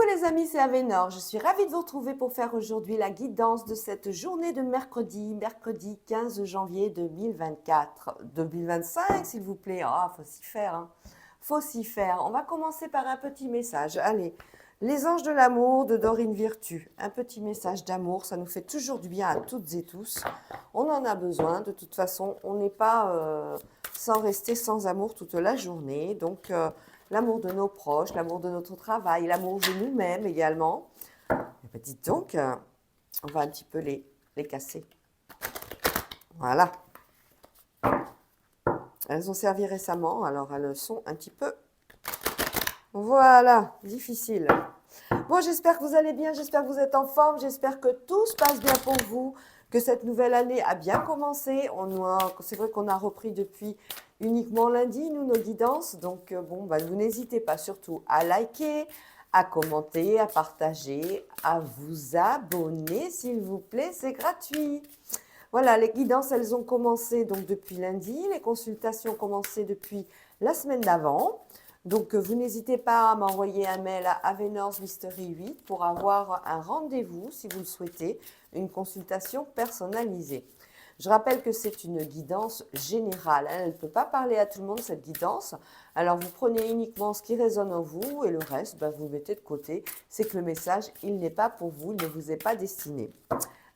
les amis, c'est Avénor. Je suis ravie de vous retrouver pour faire aujourd'hui la guidance de cette journée de mercredi 15 janvier 2024. 2025, s'il vous plaît. Ah, faut s'y faire, hein. Faut s'y faire. On va commencer par un petit message. Allez, les anges de l'amour de Dorine Virtue. Un petit message d'amour, ça nous fait toujours du bien à toutes et tous. On en a besoin. De toute façon, on n'est pas sans rester sans amour toute la journée. Donc, l'amour de nos proches, l'amour de notre travail, l'amour de nous-mêmes également. Et ben dites donc, on va un petit peu les casser. Voilà. Elles ont servi récemment, alors elles sont un petit peu, voilà, difficiles. Bon, j'espère que vous allez bien, j'espère que vous êtes en forme, j'espère que tout se passe bien pour vous, que cette nouvelle année a bien commencé. C'est vrai qu'on a repris depuis uniquement lundi, nous, nos guidances. Donc, bon, bah, vous n'hésitez pas surtout à liker, à commenter, à partager, à vous abonner, s'il vous plaît, c'est gratuit. Voilà, les guidances, elles ont commencé donc depuis lundi. Les consultations ont commencé depuis la semaine d'avant. Donc, vous n'hésitez pas à m'envoyer un mail à Avenors Mystery 8 pour avoir un rendez-vous, si vous le souhaitez, une consultation personnalisée. Je rappelle que c'est une guidance générale. Elle ne peut pas parler à tout le monde, cette guidance. Alors, vous prenez uniquement ce qui résonne en vous et le reste, ben, vous mettez de côté. C'est que le message, il n'est pas pour vous, il ne vous est pas destiné.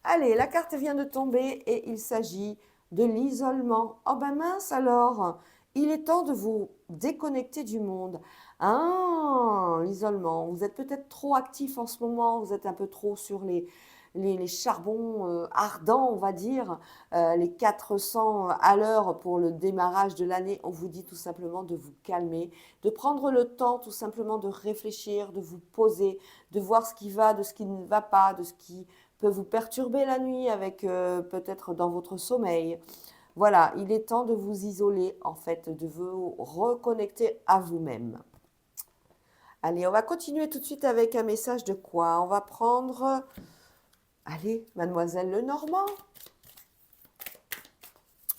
Allez, la carte vient de tomber et il s'agit de l'isolement. Oh ben mince alors, il est temps de vous déconnecter du monde. Ah, l'isolement. Vous êtes peut-être trop actif en ce moment, vous êtes un peu trop sur les charbons ardents, on va dire, les 400 à l'heure pour le démarrage de l'année. On vous dit tout simplement de vous calmer, de prendre le temps tout simplement de réfléchir, de vous poser, de voir ce qui va, de ce qui ne va pas, de ce qui peut vous perturber la nuit avec peut-être dans votre sommeil. Voilà, il est temps de vous isoler, en fait, de vous reconnecter à vous-même. Allez, on va continuer tout de suite avec un message de quoi? On va prendre, allez, Mademoiselle Lenormand.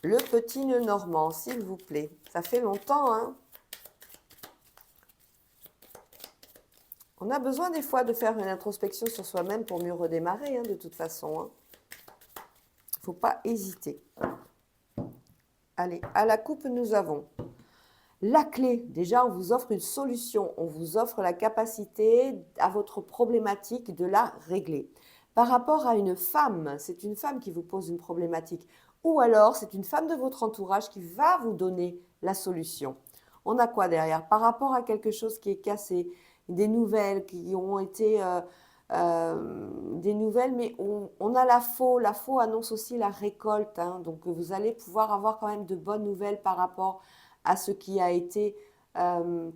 Le petit Lenormand, s'il vous plaît. Ça fait longtemps, hein? On a besoin des fois de faire une introspection sur soi-même pour mieux redémarrer, hein, de toute façon, hein. Il ne faut pas hésiter. Allez, à la coupe, nous avons la clé. Déjà, on vous offre une solution. On vous offre la capacité à votre problématique de la régler. Par rapport à une femme, c'est une femme qui vous pose une problématique. Ou alors, c'est une femme de votre entourage qui va vous donner la solution. On a quoi derrière? Par rapport à quelque chose qui est cassé, des nouvelles qui ont été... des nouvelles, mais on a la faux. La faux annonce aussi la récolte, hein. Donc, vous allez pouvoir avoir quand même de bonnes nouvelles par rapport à ce qui a été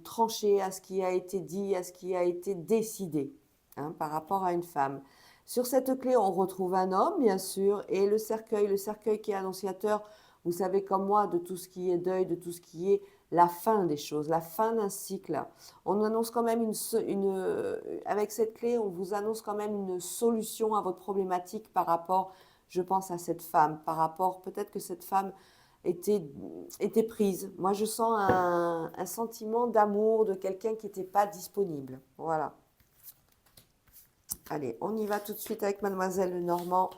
tranché, à ce qui a été dit, à ce qui a été décidé, hein, par rapport à une femme. Sur cette clé, on retrouve un homme, bien sûr, et le cercueil qui est annonciateur, vous savez comme moi, de tout ce qui est deuil, de tout ce qui est la fin des choses, la fin d'un cycle. On annonce quand même avec cette clé, on vous annonce quand même une solution à votre problématique par rapport, je pense, à cette femme, par rapport, peut-être que cette femme était prise. Moi, je sens un sentiment d'amour de quelqu'un qui n'était pas disponible. Voilà. Allez, on y va tout de suite avec Mademoiselle Lenormand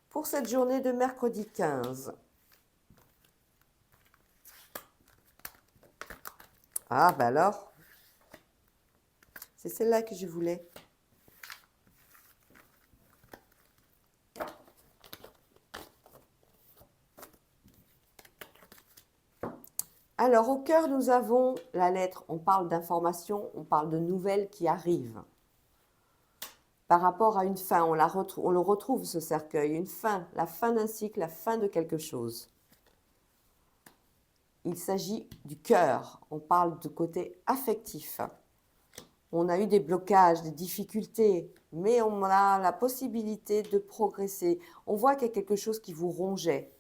pour cette journée de mercredi 15. Ah, ben alors, c'est celle-là que je voulais. Alors, au cœur, nous avons la lettre. On parle d'informations, on parle de nouvelles qui arrivent. Par rapport à une fin, on le retrouve, ce cercueil. Une fin, la fin d'un cycle, la fin de quelque chose. Il s'agit du cœur. On parle du côté affectif. On a eu des blocages, des difficultés, mais on a la possibilité de progresser. On voit qu'il y a quelque chose qui vous rongeait.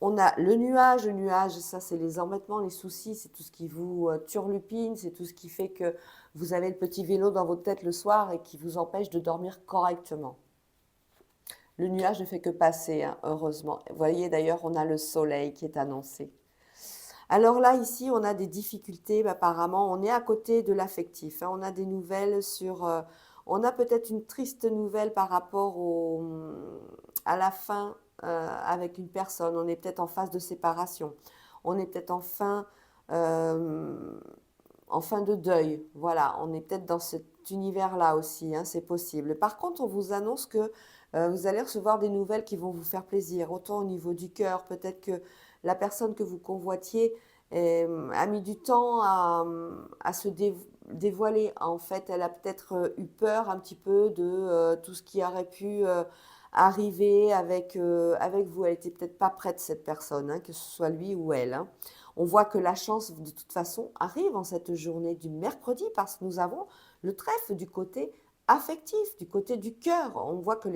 On a le nuage, ça c'est les embêtements, les soucis, c'est tout ce qui vous turlupine, c'est tout ce qui fait que vous avez le petit vélo dans votre tête le soir et qui vous empêche de dormir correctement. Le nuage ne fait que passer, hein, heureusement. Vous voyez d'ailleurs, on a le soleil qui est annoncé. Alors là, ici, on a des difficultés, apparemment, on est à côté de l'affectif, hein. On a des nouvelles sur... on a peut-être une triste nouvelle par rapport à la fin avec une personne. On est peut-être en phase de séparation. On est peut-être en fin de deuil. Voilà, on est peut-être dans cet univers-là aussi, hein, c'est possible. Par contre, on vous annonce que vous allez recevoir des nouvelles qui vont vous faire plaisir, autant au niveau du cœur, peut-être que la personne que vous convoitiez a mis du temps à se dévoiler. En fait, elle a peut-être eu peur un petit peu de tout ce qui aurait pu arriver avec vous. Elle était peut-être pas prête, cette personne, hein, que ce soit lui ou elle, hein. On voit que la chance, de toute façon, arrive en cette journée du mercredi parce que nous avons le trèfle du côté affectif, du côté du cœur. On voit que pour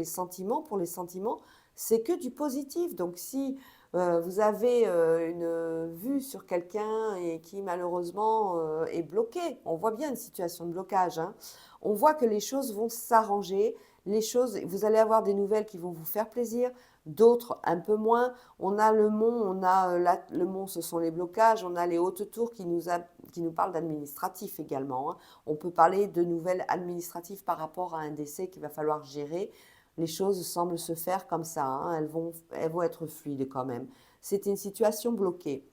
les sentiments, c'est que du positif. Donc, si vous avez une vue sur quelqu'un et qui malheureusement est bloqué, on voit bien une situation de blocage, hein. On voit que les choses vont s'arranger, vous allez avoir des nouvelles qui vont vous faire plaisir, d'autres un peu moins. On a le mont, le mont, ce sont les blocages, on a les hautes tours qui nous parlent d'administratif également, hein. On peut parler de nouvelles administratives par rapport à un décès qu'il va falloir gérer. Les choses semblent se faire comme ça, hein. Elles vont être fluides quand même. C'était une situation bloquée.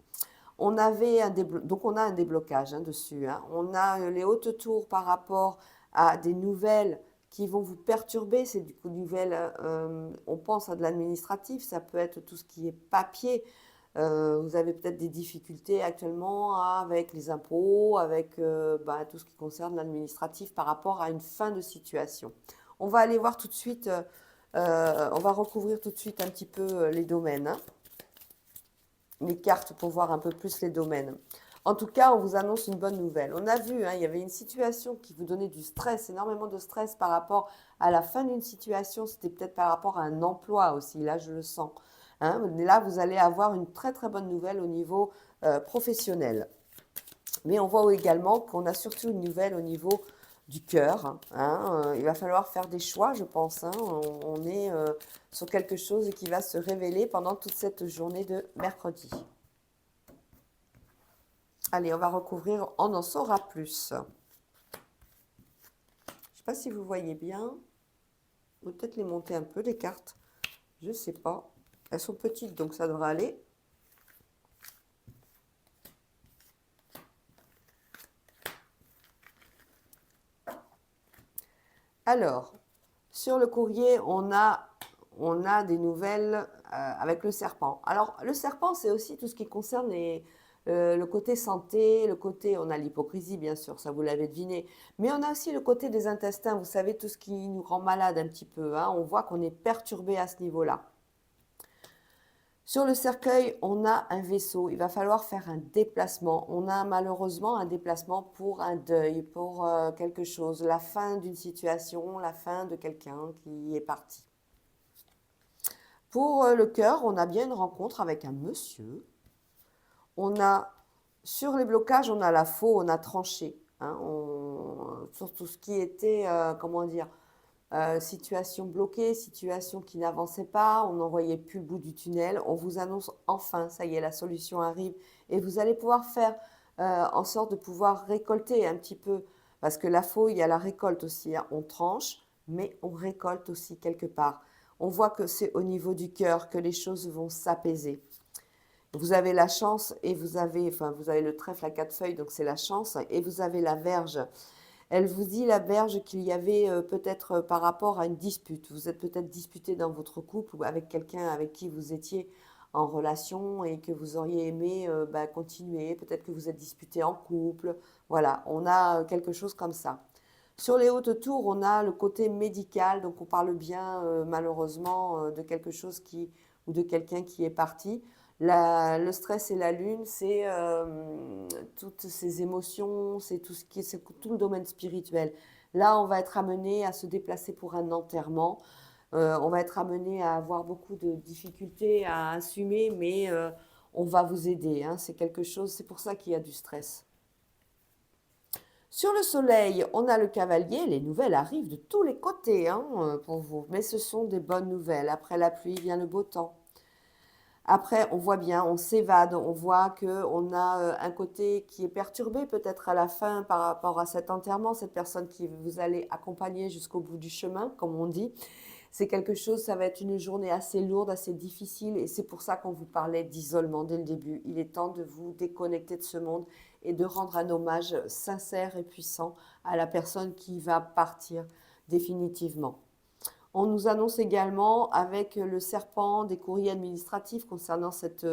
Donc on a un déblocage, hein, dessus, hein. On a les hautes tours par rapport à des nouvelles qui vont vous perturber. C'est du coup nouvelles, on pense à de l'administratif, ça peut être tout ce qui est papier. Vous avez peut-être des difficultés actuellement avec les impôts, avec tout ce qui concerne l'administratif par rapport à une fin de situation. On va aller voir tout de suite, on va recouvrir tout de suite un petit peu les domaines, hein, les cartes pour voir un peu plus les domaines. En tout cas, on vous annonce une bonne nouvelle. On a vu, hein, il y avait une situation qui vous donnait du stress, énormément de stress par rapport à la fin d'une situation. C'était peut-être par rapport à un emploi aussi, là je le sens, hein. Là, vous allez avoir une très très bonne nouvelle au niveau professionnel. Mais on voit également qu'on a surtout une nouvelle au niveau du cœur, hein. Il va falloir faire des choix, je pense, hein. On est sur quelque chose qui va se révéler pendant toute cette journée de mercredi. Allez, on va recouvrir, on en saura plus. Je ne sais pas si vous voyez bien. Peut-être les monter un peu, les cartes. Je ne sais pas. Elles sont petites, donc ça devrait aller. Alors, sur le courrier, on a des nouvelles avec le serpent. Alors, le serpent, c'est aussi tout ce qui concerne le côté santé, on a l'hypocrisie, bien sûr, ça vous l'avez deviné, mais on a aussi le côté des intestins, vous savez, tout ce qui nous rend malade un petit peu, hein. On voit qu'on est perturbé à ce niveau-là. Sur le cercueil, on a un vaisseau. Il va falloir faire un déplacement. On a malheureusement un déplacement pour un deuil, pour quelque chose, la fin d'une situation, la fin de quelqu'un qui est parti. Pour le cœur, on a bien une rencontre avec un monsieur. On a, sur les blocages, on a la faux, on a tranché, hein, sur tout ce qui était, comment dire, situation bloquée, situation qui n'avançait pas, on n'en voyait plus le bout du tunnel. On vous annonce enfin, ça y est, la solution arrive. Et vous allez pouvoir faire en sorte de pouvoir récolter un petit peu. Parce que la faux, il y a la récolte aussi, hein. On tranche, mais on récolte aussi quelque part. On voit que c'est au niveau du cœur que les choses vont s'apaiser. Vous avez la chance et vous avez le trèfle à 4 feuilles, donc c'est la chance. Et vous avez la verge. Elle vous dit, la Vierge, qu'il y avait peut-être par rapport à une dispute. Vous êtes peut-être disputé dans votre couple ou avec quelqu'un avec qui vous étiez en relation et que vous auriez aimé continuer. Peut-être que vous êtes disputé en couple. Voilà, on a quelque chose comme ça. Sur les hautes tours, on a le côté médical. Donc, on parle bien, malheureusement, de quelque chose ou de quelqu'un qui est parti. Le stress et la lune, c'est toutes ces émotions, c'est tout le domaine spirituel. Là, on va être amené à se déplacer pour un enterrement. On va être amené à avoir beaucoup de difficultés à assumer, mais on va vous aider, hein. C'est quelque chose, c'est pour ça qu'il y a du stress. Sur le soleil, on a le cavalier. Les nouvelles arrivent de tous les côtés, hein, pour vous. Mais ce sont des bonnes nouvelles. Après la pluie vient le beau temps. Après, on voit bien, on s'évade, on voit qu'on a un côté qui est perturbé peut-être à la fin par rapport à cet enterrement, cette personne qui vous allez accompagner jusqu'au bout du chemin, comme on dit. C'est quelque chose, ça va être une journée assez lourde, assez difficile, et c'est pour ça qu'on vous parlait d'isolement dès le début. Il est temps de vous déconnecter de ce monde et de rendre un hommage sincère et puissant à la personne qui va partir définitivement. On nous annonce également avec le serpent des courriers administratifs concernant cette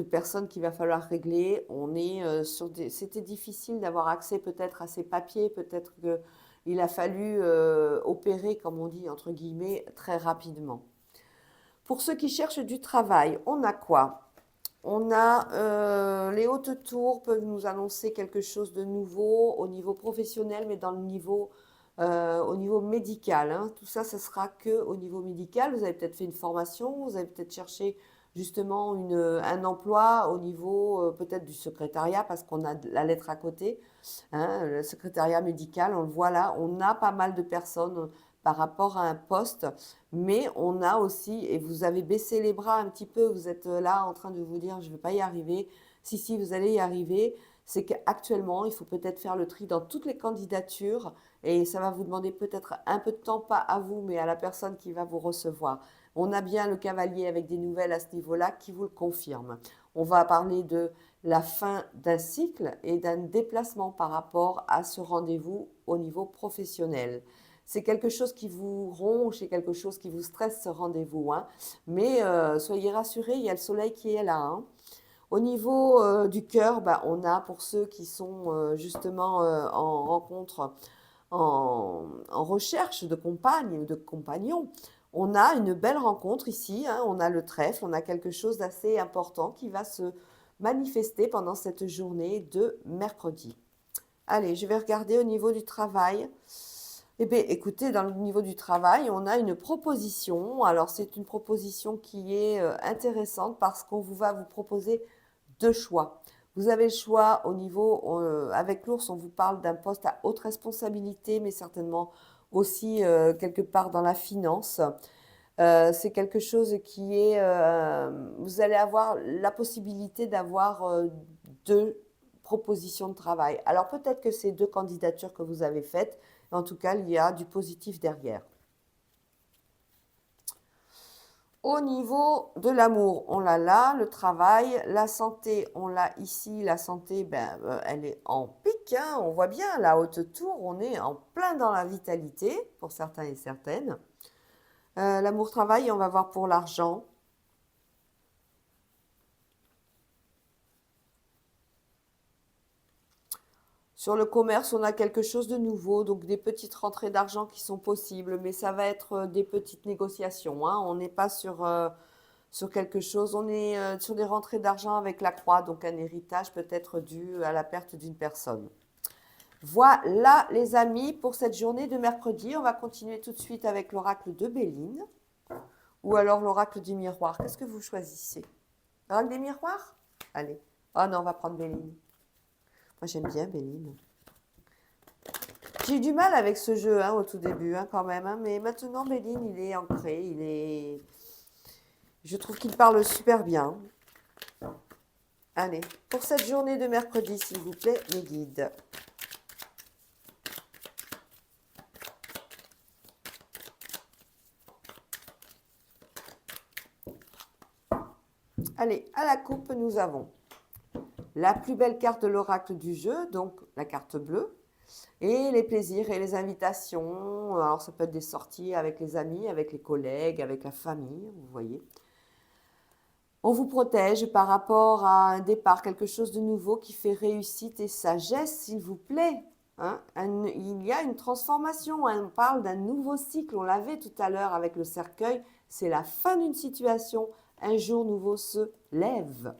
personne qu'il va falloir régler. On est c'était difficile d'avoir accès peut-être à ces papiers, peut-être qu'il a fallu opérer, comme on dit, entre guillemets, très rapidement. Pour ceux qui cherchent du travail, on a quoi? On a les hautes tours peuvent nous annoncer quelque chose de nouveau au niveau professionnel, mais dans le niveau, au niveau médical, hein. Tout ça, ce sera que au niveau médical. Vous avez peut-être fait une formation, vous avez peut-être cherché justement un emploi au niveau peut-être du secrétariat, parce qu'on a la lettre à côté, hein, le secrétariat médical, on le voit là. On a pas mal de personnes par rapport à un poste, mais on a aussi, et vous avez baissé les bras un petit peu, vous êtes là en train de vous dire, je ne vais pas y arriver. Si, si, vous allez y arriver. C'est qu'actuellement, il faut peut-être faire le tri dans toutes les candidatures et ça va vous demander peut-être un peu de temps, pas à vous, mais à la personne qui va vous recevoir. On a bien le cavalier avec des nouvelles à ce niveau-là qui vous le confirme. On va parler de la fin d'un cycle et d'un déplacement par rapport à ce rendez-vous au niveau professionnel. C'est quelque chose qui vous ronge, c'est quelque chose qui vous stresse ce rendez-vous, hein. Mais soyez rassurés, il y a le soleil qui est là, hein. Au niveau du cœur, bah, on a pour ceux qui sont justement en rencontre, en recherche de compagne ou de compagnon, on a une belle rencontre ici, hein. On a le trèfle, on a quelque chose d'assez important qui va se manifester pendant cette journée de mercredi. Allez, je vais regarder au niveau du travail. Eh bien, écoutez, dans le niveau du travail, on a une proposition. Alors, c'est une proposition qui est intéressante parce qu'on va vous proposer deux choix. Vous avez le choix au niveau, avec l'ours, on vous parle d'un poste à haute responsabilité, mais certainement aussi quelque part dans la finance. C'est quelque chose qui est, vous allez avoir la possibilité d'avoir deux propositions de travail. Alors peut-être que c'est deux candidatures que vous avez faites, mais en tout cas, il y a du positif derrière. Au niveau de l'amour, on l'a là, le travail, la santé, on l'a ici. La santé, ben, elle est en pic, hein, on voit bien, la haute tour, on est en plein dans la vitalité, pour certains et certaines. L'amour-travail, on va voir pour l'argent. Sur le commerce, on a quelque chose de nouveau, donc des petites rentrées d'argent qui sont possibles, mais ça va être des petites négociations, hein. On n'est pas sur quelque chose, on est sur des rentrées d'argent avec la croix, donc un héritage peut-être dû à la perte d'une personne. Voilà les amis pour cette journée de mercredi. On va continuer tout de suite avec l'oracle de Béline ou alors l'oracle du miroir. Qu'est-ce que vous choisissez? L'oracle des miroirs? Allez. Oh non, on va prendre Béline. Moi j'aime bien Béline. J'ai eu du mal avec ce jeu hein, au tout début hein, quand même, hein, mais maintenant Béline il est ancré, je trouve qu'il parle super bien. Allez, pour cette journée de mercredi s'il vous plaît, mes guides. Allez, à la coupe, nous avons la plus belle carte de l'oracle du jeu, donc la carte bleue, et les plaisirs et les invitations. Alors, ça peut être des sorties avec les amis, avec les collègues, avec la famille, vous voyez. On vous protège par rapport à un départ, quelque chose de nouveau qui fait réussite et sagesse, s'il vous plaît. Hein, il y a une transformation, hein, on parle d'un nouveau cycle, on l'avait tout à l'heure avec le cercueil, c'est la fin d'une situation, un jour nouveau se lève.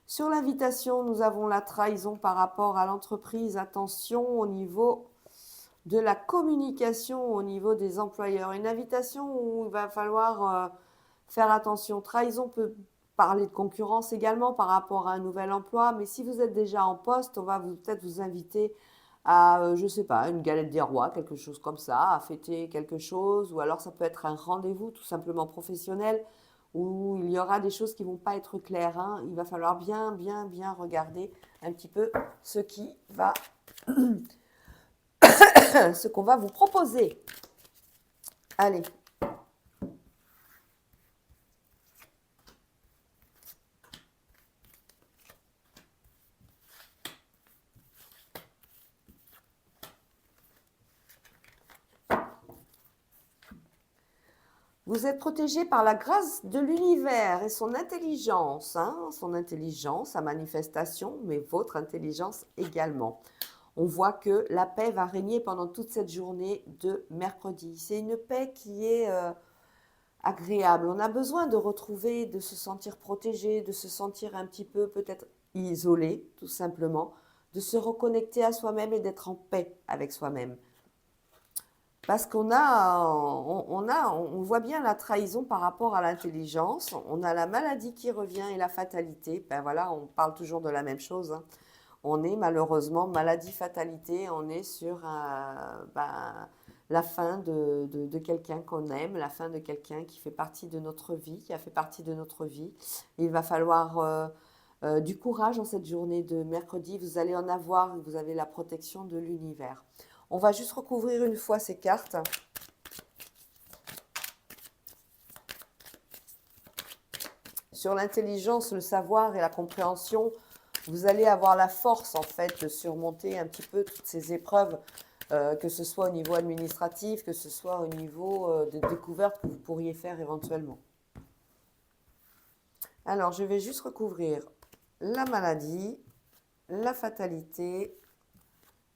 Sur l'invitation, nous avons la trahison par rapport à l'entreprise, attention au niveau de la communication, au niveau des employeurs. Une invitation où il va falloir faire attention. Trahison peut parler de concurrence également par rapport à un nouvel emploi, mais si vous êtes déjà en poste, on va peut-être vous inviter à, je ne sais pas, une galette des rois, quelque chose comme ça, à fêter quelque chose, ou alors ça peut être un rendez-vous tout simplement professionnel, où il y aura des choses qui vont pas être claires, hein. Il va falloir bien regarder un petit peu ce qui va, ce qu'on va vous proposer. Allez. Vous êtes protégé par la grâce de l'univers et son intelligence, hein, sa manifestation, mais votre intelligence également. On voit que la paix va régner pendant toute cette journée de mercredi. C'est une paix qui est agréable. On a besoin de retrouver, de se sentir protégé, de se sentir un petit peu peut-être isolé, tout simplement, de se reconnecter à soi-même et d'être en paix avec soi-même. Parce on voit bien la trahison par rapport à l'intelligence. On a la maladie qui revient et la fatalité. Ben voilà, on parle toujours de la même chose, hein. On est malheureusement maladie, fatalité. On est sur la fin de quelqu'un qu'on aime, la fin de quelqu'un qui fait partie de notre vie, qui a fait partie de notre vie. Il va falloir du courage en cette journée de mercredi. Vous allez en avoir, vous avez la protection de l'univers. On va juste recouvrir une fois ces cartes. Sur l'intelligence, le savoir et la compréhension, vous allez avoir la force en fait de surmonter un petit peu toutes ces épreuves, que ce soit au niveau administratif, que ce soit au niveau de découverte que vous pourriez faire éventuellement. Alors, je vais juste recouvrir la maladie, la fatalité,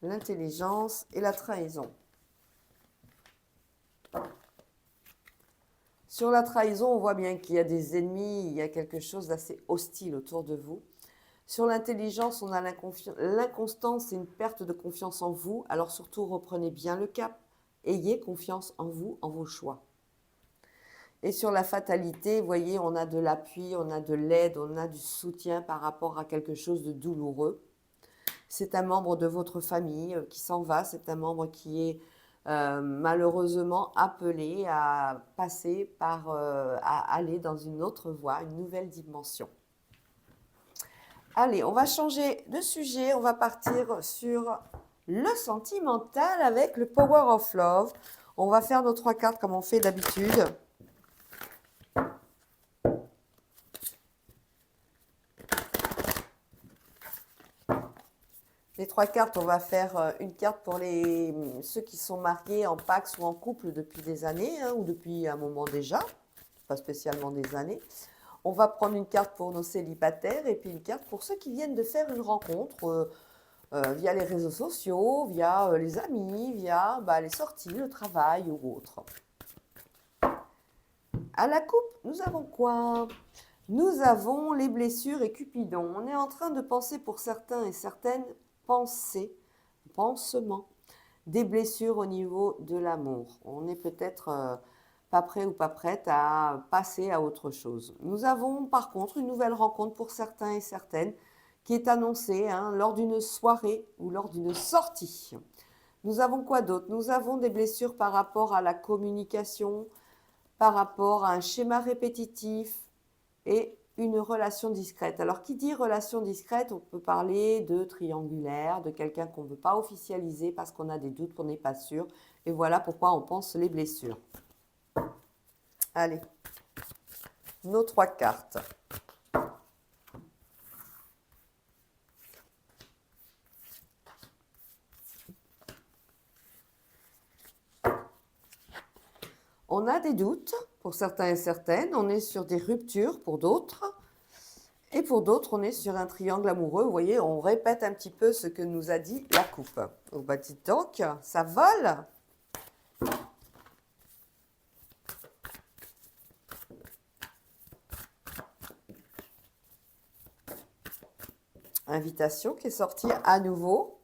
l'intelligence et la trahison. Sur la trahison, on voit bien qu'il y a des ennemis, il y a quelque chose d'assez hostile autour de vous. Sur l'intelligence, on a l'inconstance et une perte de confiance en vous. Alors surtout, reprenez bien le cap. Ayez confiance en vous, en vos choix. Et sur la fatalité, vous voyez, on a de l'appui, on a de l'aide, on a du soutien par rapport à quelque chose de douloureux. C'est un membre de votre famille qui s'en va, c'est un membre qui est malheureusement appelé à passer par, à aller dans une autre voie, une nouvelle dimension. Allez, on va changer de sujet, on va partir sur le sentimental avec le Power of Love. On va faire nos 3 cartes comme on fait d'habitude. Les 3 cartes, on va faire une carte pour ceux qui sont mariés en pax ou en couple depuis des années, hein, ou depuis un moment déjà, pas spécialement des années. On va prendre une carte pour nos célibataires et puis une carte pour ceux qui viennent de faire une rencontre via les réseaux sociaux, via les amis, via les sorties, le travail ou autre. À la coupe, nous avons quoi ? Nous avons les blessures et Cupidon. On est en train de penser pour certains et certaines pansements, des blessures au niveau de l'amour. On est peut-être pas prêt ou pas prête à passer à autre chose. Nous avons par contre une nouvelle rencontre pour certains et certaines qui est annoncée lors d'une soirée ou lors d'une sortie. Nous avons quoi d'autre? Nous avons des blessures par rapport à la communication, par rapport à un schéma répétitif et une relation discrète. Alors, qui dit relation discrète, on peut parler de triangulaire, de quelqu'un qu'on ne veut pas officialiser parce qu'on a des doutes, qu'on n'est pas sûr. Et voilà pourquoi on pense les blessures. Allez, nos 3 cartes. On a des doutes pour certains et certaines, on est sur des ruptures pour d'autres. Et pour d'autres, on est sur un triangle amoureux. Vous voyez, on répète un petit peu ce que nous a dit la coupe. Oh, bah dites donc, ça vole. Invitation qui est sortie à nouveau.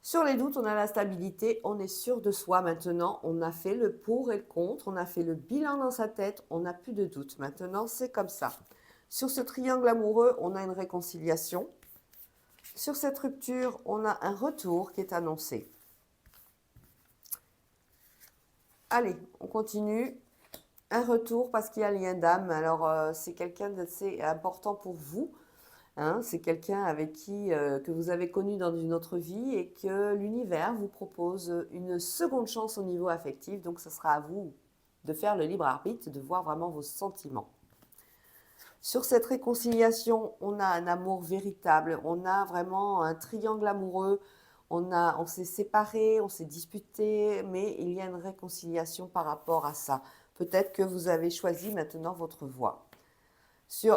Sur les doutes, on a la stabilité, on est sûr de soi maintenant, on a fait le pour et le contre, on a fait le bilan dans sa tête, on n'a plus de doute. Maintenant, c'est comme ça. Sur ce triangle amoureux, on a une réconciliation. Sur cette rupture, on a un retour qui est annoncé. Allez, on continue. Un retour parce qu'il y a un lien d'âme. Alors, c'est quelqu'un d'assez important pour vous. Hein, c'est quelqu'un avec qui que vous avez connu dans une autre vie et que l'univers vous propose une seconde chance au niveau affectif. Donc, ce sera à vous de faire le libre arbitre, de voir vraiment vos sentiments. Sur cette réconciliation, on a un amour véritable, on a vraiment un triangle amoureux, on s'est séparés, on s'est disputé, mais il y a une réconciliation par rapport à ça. Peut-être que vous avez choisi maintenant votre voie.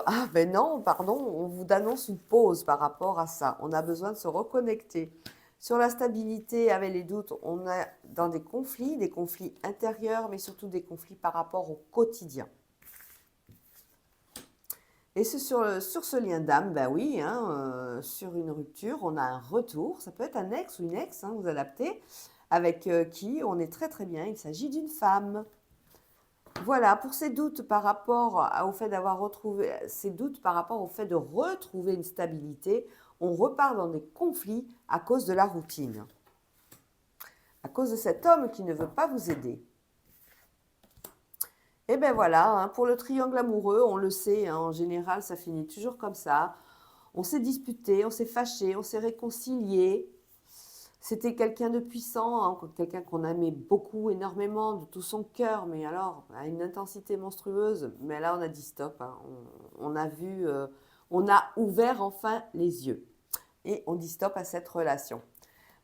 Ah ben non, pardon, on vous annonce une pause par rapport à ça. On a besoin de se reconnecter. Sur la stabilité, avec les doutes, on est dans des conflits intérieurs, mais surtout des conflits par rapport au quotidien. Et sur ce lien d'âme, ben oui, hein, sur une rupture, on a un retour. Ça peut être un ex ou une ex, hein, vous adaptez, avec qui on est très très bien. Il s'agit d'une femme. Voilà, pour ces doutes par rapport au fait d'avoir retrouvé, ces doutes par rapport au fait de retrouver une stabilité, on repart dans des conflits à cause de la routine. À cause de cet homme qui ne veut pas vous aider. Et bien voilà, hein, pour le triangle amoureux, on le sait, hein, en général, ça finit toujours comme ça. On s'est disputé, on s'est fâché, on s'est réconcilié. C'était quelqu'un de puissant, hein, quelqu'un qu'on aimait beaucoup, énormément, de tout son cœur, mais alors à une intensité monstrueuse. Mais là, on a dit stop, hein, on a vu, on a ouvert enfin les yeux. Et on dit stop à cette relation.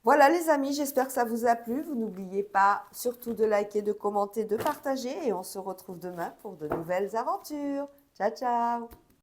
Voilà les amis, j'espère que ça vous a plu. Vous n'oubliez pas surtout de liker, de commenter, de partager. Et on se retrouve demain pour de nouvelles aventures. Ciao, ciao!